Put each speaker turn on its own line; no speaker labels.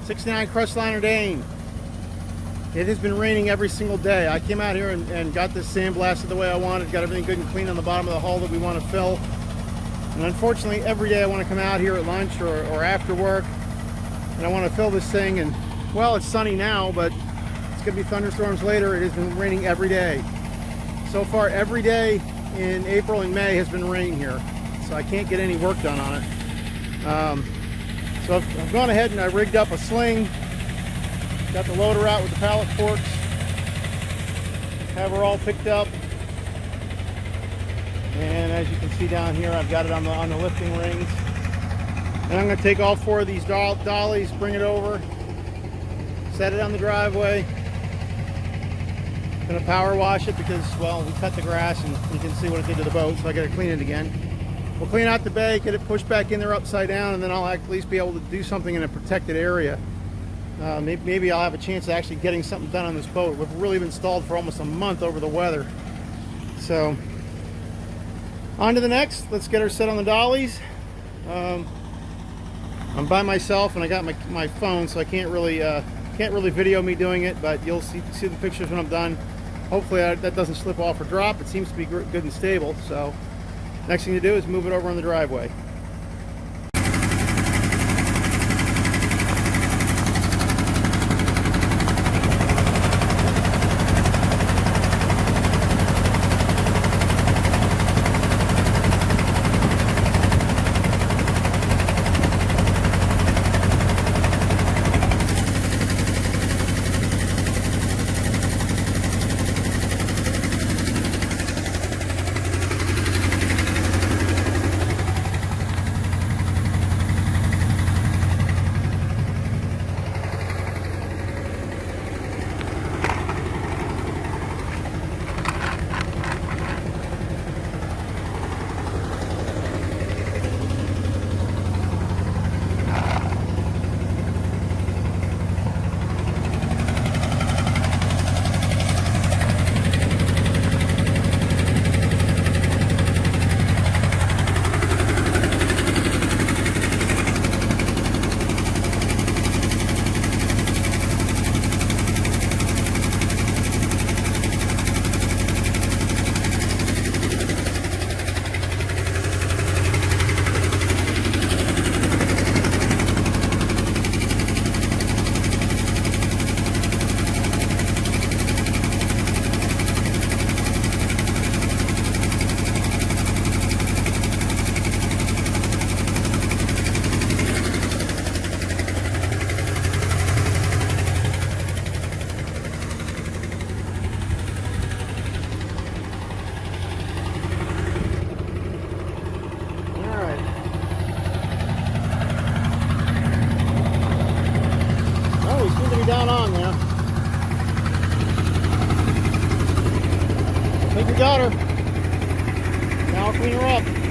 69 Crestliner Dane. It has been raining every single day. I came out here and got this sandblasted the way I wanted, got everything good and clean on the bottom of the hull that we want to fill. And unfortunately, every day I want to come out here at lunch or after work, and I want to fill this thing, and well, it's sunny now, but it's going to be thunderstorms later. It has been raining every day. So far, every day in April and May has been rain here, so I can't get any work done on it. So I've gone ahead and I rigged up a sling, got the loader out with the pallet forks, have her all picked up, and as you can see down here, I've got it on the lifting rings. And I'm going to take all 4 of these dollies, bring it over, set it on the driveway. I'm going to power wash it because, well, we cut the grass and you can see what it did to the boat, so I got to clean it again. We'll clean out the bay, get it pushed back in there upside down, and then I'll at least be able to do something in a protected area. Maybe I'll have a chance of actually getting something done on this boat. We've really been stalled for almost a month over the weather. So, on to the next. Let's get her set on the dollies. I'm by myself and I got my phone, so I can't really video me doing it, but you'll see the pictures when I'm done. Hopefully that doesn't slip off or drop. It seems to be good and stable, so next thing to do is move it over on the driveway. Down on there. I think we got her. Now I'll clean her up.